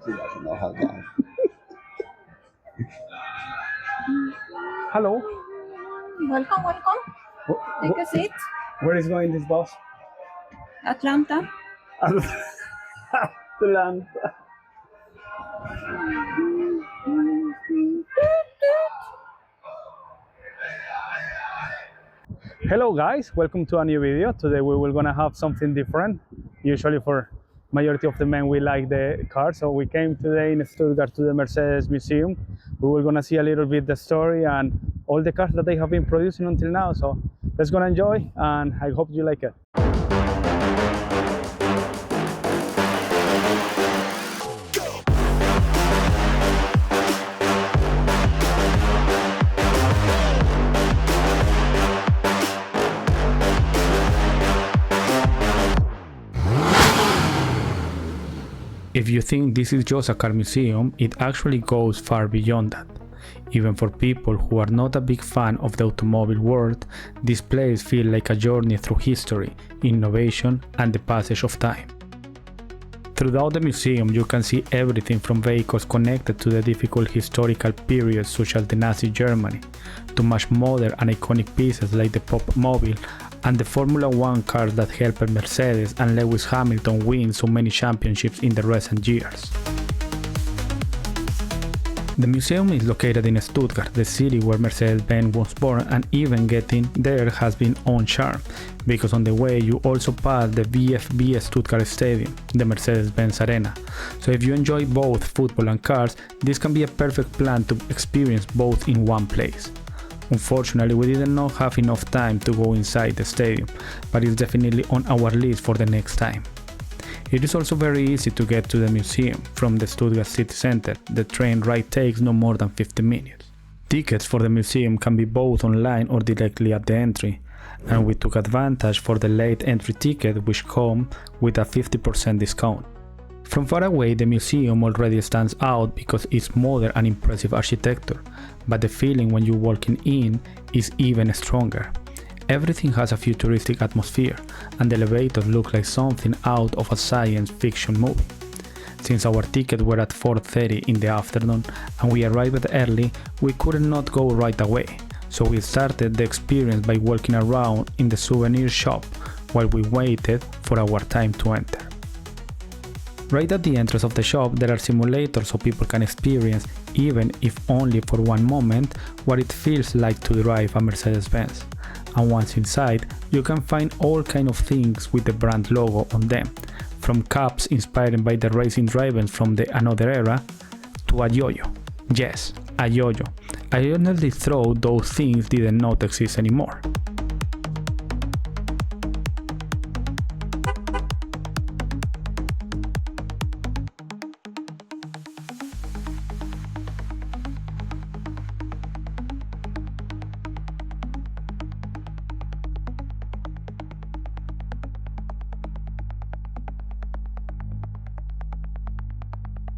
He doesn't know how to. Hello. Welcome, welcome. Take a seat. Where is going this bus? Atlanta. Atlanta. Hello guys, welcome to a new video. Today we will gonna have something different. Usually for majority of the men we like the car, so we came today in Stuttgart to the Mercedes Museum. We will gonna see a little bit the story and all the cars that they have been producing until now. So let's gonna enjoy, and I hope you like it. If you think this is just a car museum, it actually goes far beyond that. Even for people who are not a big fan of the automobile world, this place feels like a journey through history, innovation, and the passage of time. Throughout the museum, you can see everything from vehicles connected to the difficult historical periods such as the Nazi Germany, to much modern and iconic pieces like the Papamobil and the Formula One cars that helped Mercedes and Lewis Hamilton win so many championships in the recent years. The museum is located in Stuttgart, the city where Mercedes-Benz was born, and even getting there has been own charm, because on the way you also pass the VfB Stuttgart Stadium, the Mercedes-Benz Arena. So if you enjoy both football and cars, this can be a perfect plan to experience both in one place. Unfortunately, we didn't have enough time to go inside the stadium, but it's definitely on our list for the next time. It is also very easy to get to the museum from the Stuttgart city center. The train ride takes no more than 50 minutes. Tickets for the museum can be both online or directly at the entry, and we took advantage for the late entry ticket, which come with a 50% discount. From far away, the museum already stands out because it's modern and impressive architecture, but the feeling when you're walking in is even stronger. Everything has a futuristic atmosphere, and the elevators look like something out of a science fiction movie. Since our tickets were at 4:30 in the afternoon and we arrived early, we could not go right away, so we started the experience by walking around in the souvenir shop while we waited for our time to enter. Right at the entrance of the shop there are simulators so people can experience, even if only for one moment, what it feels like to drive a Mercedes-Benz. And once inside, you can find all kinds of things with the brand logo on them, from caps inspired by the racing drivers from the another era, to a yo-yo. Yes, a yo-yo. I honestly thought those things did not exist anymore.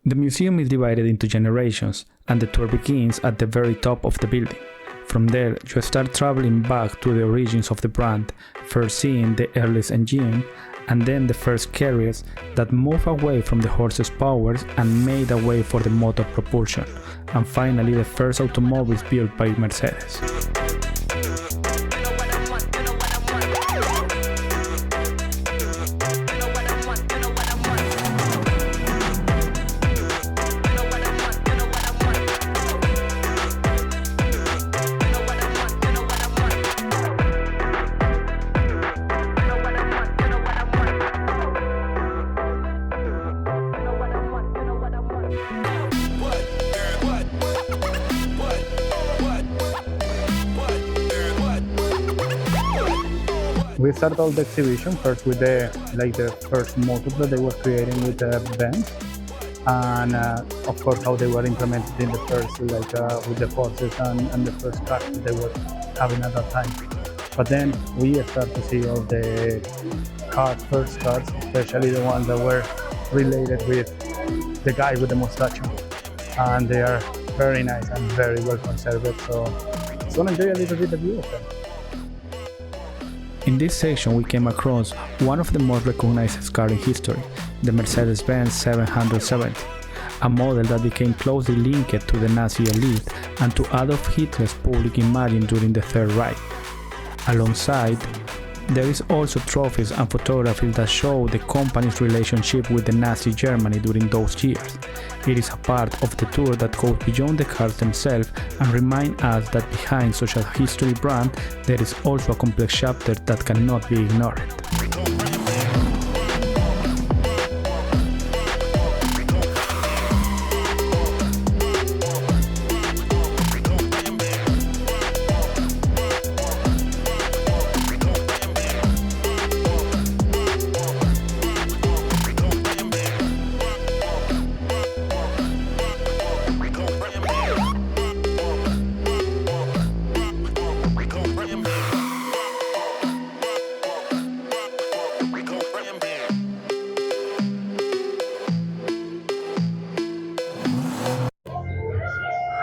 The museum is divided into generations, and the tour begins at the very top of the building. From there, you start traveling back to the origins of the brand, first seeing the earliest engine, and then the first carriers that move away from the horse's powers and made a way for the motor propulsion, and finally the first automobiles built by Mercedes. We started all the exhibition first with the first motors that they were creating with the Benz, and of course how they were implemented in the first with the forces and the first cars that they were having at that time. But then we start to see all the first cars, especially the ones that were related with the guy with the mustache, and they are very nice and very well conserved. So let's enjoy a little bit of view of them. In this section we came across one of the most recognized cars in history, the Mercedes-Benz 770, a model that became closely linked to the Nazi elite and to Adolf Hitler's public image during the Third Reich. Alongside, there is also trophies and photography that show the company's relationship with the Nazi Germany during those years. It is a part of the tour that goes beyond the cars themselves and reminds us that behind such a history brand, there is also a complex chapter that cannot be ignored.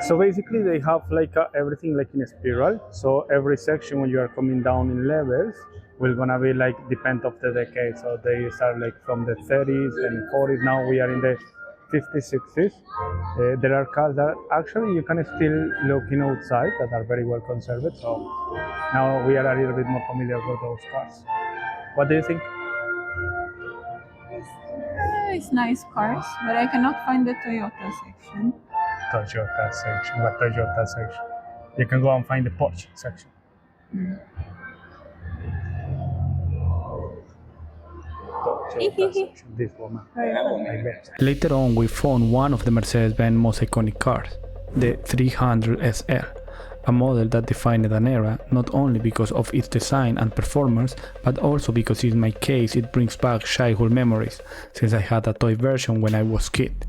So basically they have like everything like in a spiral. So every section when you are coming down in levels will gonna be like depend of the decade. So they start like from the 30s and 40s. Now we are in the 50s, 60s. There are cars that actually you can still looking outside that are very well conserved. So now we are a little bit more familiar with those cars. What do you think? It's nice cars, but I cannot find the Toyota section. Toyota section. What Toyota section? You can go and find the Porsche section. Toyota section. This woman. I bet. Later on, we found one of the Mercedes-Benz most iconic cars, the 300 SL, a model that defined an era not only because of its design and performance, but also because in my case it brings back childhood memories, since I had a toy version when I was a kid.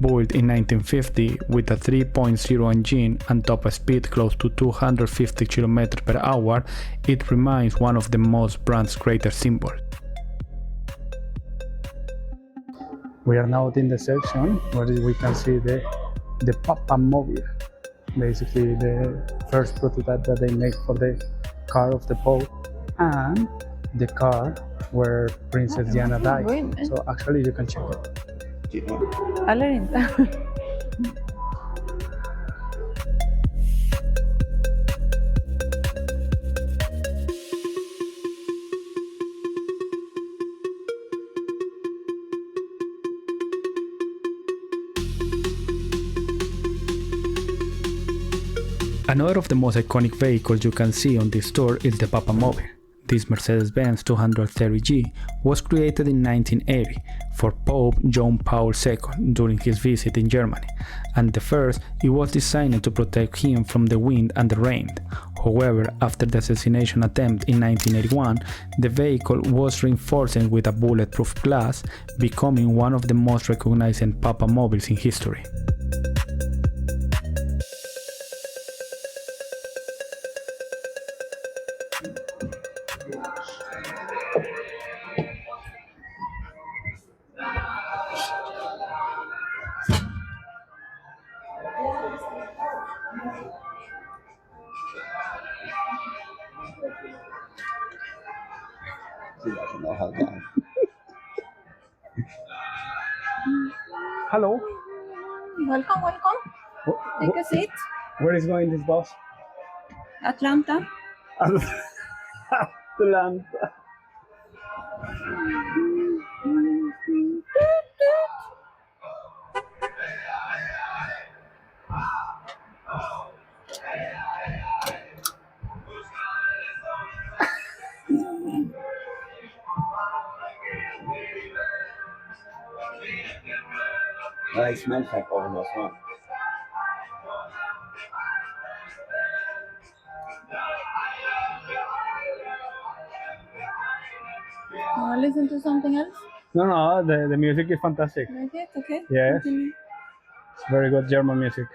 Built in 1950 with a 3.0 engine and top speed close to 250 km per hour, it remains one of the most brand's greatest symbols. We are now in the section where we can see the Papamobil, basically the first prototype that they made for the car of the Pope and the car where Princess Diana died. So actually you can check it. Alerta. Another of the most iconic vehicles you can see on this tour is the Papamobil. This Mercedes-Benz 230G was created in 1980 for Pope John Paul II during his visit in Germany, and the first it was designed to protect him from the wind and the rain. However, after the assassination attempt in 1981, the vehicle was reinforced with a bulletproof glass, becoming one of the most recognized Papamobils in history. Hello. Welcome. Take a seat. Where is going this bus? Atlanta. Atlanta. It smells like almost one. Listen to something else? No, the music is fantastic. Like it? Okay. Yes. Continue. It's very good German music.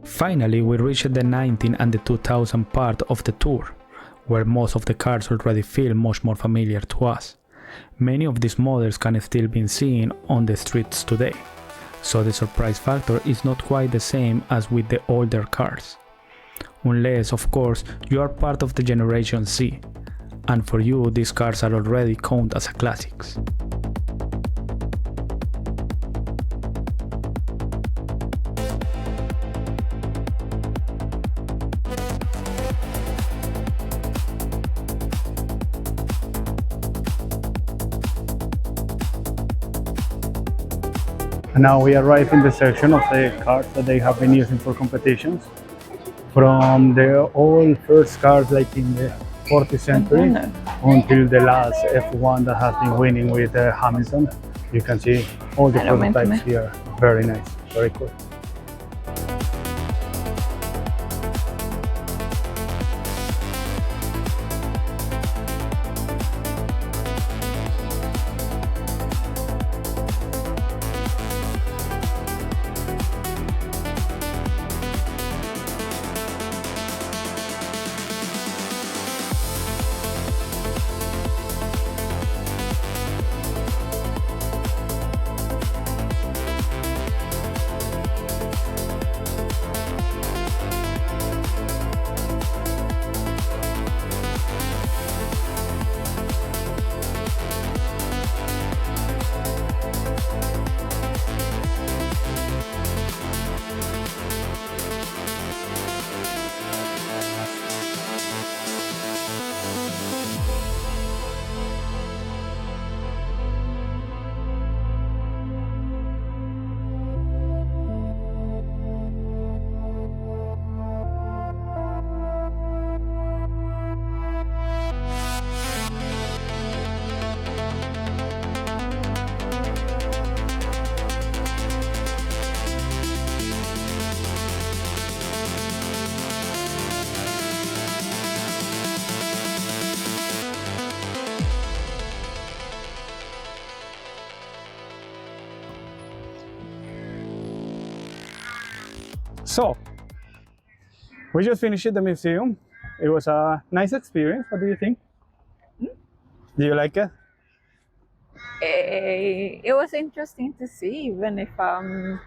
Finally, we reached the 19 and the 2000 part of the tour, where most of the cars already feel much more familiar to us. Many of these models can still be seen on the streets today, so the surprise factor is not quite the same as with the older cars. Unless, of course, you are part of the Generation Z, and for you these cars are already counted as classics. Now we arrive in the section of the cars that they have been using for competitions. From the old first cars like in the 40th century until the last F1 that has been winning with Hamilton. You can see all the prototypes here. Very nice, very cool. So, we just finished the museum. It was a nice experience. What do you think? Do you like it? It was interesting to see, even if I'm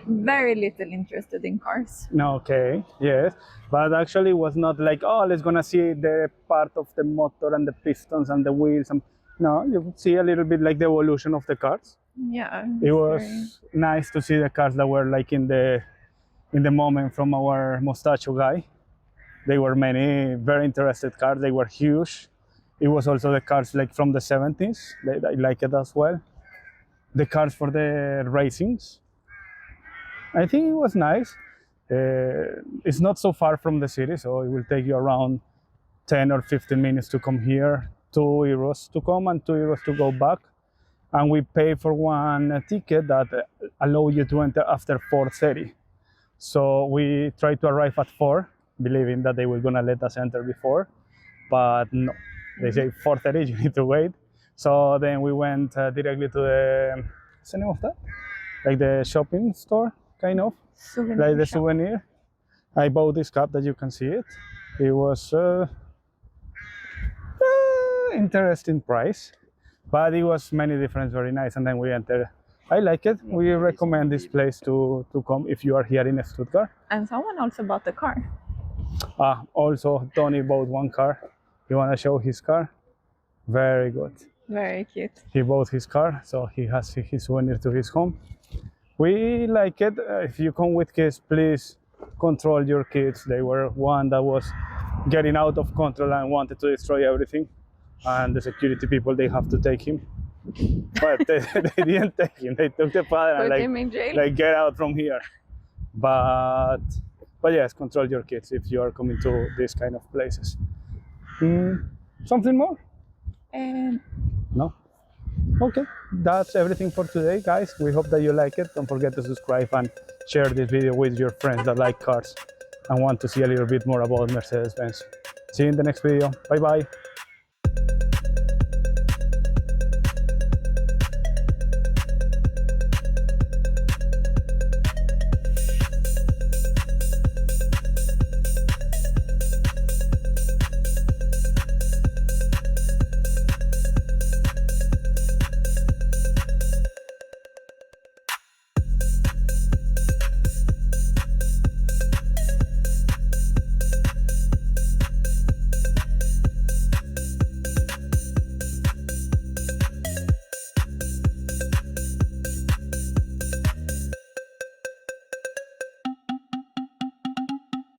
very little interested in cars. No, okay, yes. But actually it was not like, oh, let's gonna see the part of the motor and the pistons and the wheels. And no, you could see a little bit like the evolution of the cars. Yeah. It was nice to see the cars that were like in the moment from our Mostacho guy. They were many very interested cars. They were huge. It was also the cars like from the 70s. I like it as well. The cars for the racings. I think it was nice. It's not so far from the city, so it will take you around 10 or 15 minutes to come here. €2 to come and €2 to go back. And we pay for one ticket that allow you to enter after 4:30. So we tried to arrive at 4, believing that they were gonna let us enter before, but no, they say 4:30, you need to wait. So then we went directly to the, what's the name of that? Like the shopping store, kind of, like the souvenir. I bought this cup that you can see it. It was interesting price, but it was many different, very nice. And then we entered. I like it. We recommend this place to come if you are here in Stuttgart. And someone also bought the car. Also, Tony bought one car. You want to show his car? Very good. Very cute. He bought his car, so he has his souvenir to his home. We like it. If you come with kids, please control your kids. They were one that was getting out of control and wanted to destroy everything. And the security people, they have to take him. But they didn't take him. They took the father and like get out from here. But yes, control your kids if you are coming to these kind of places. Something more? No? Okay, that's everything for today, guys. We hope that you like it. Don't forget to subscribe and share this video with your friends that like cars and want to see a little bit more about Mercedes-Benz. See you in the next video. Bye bye.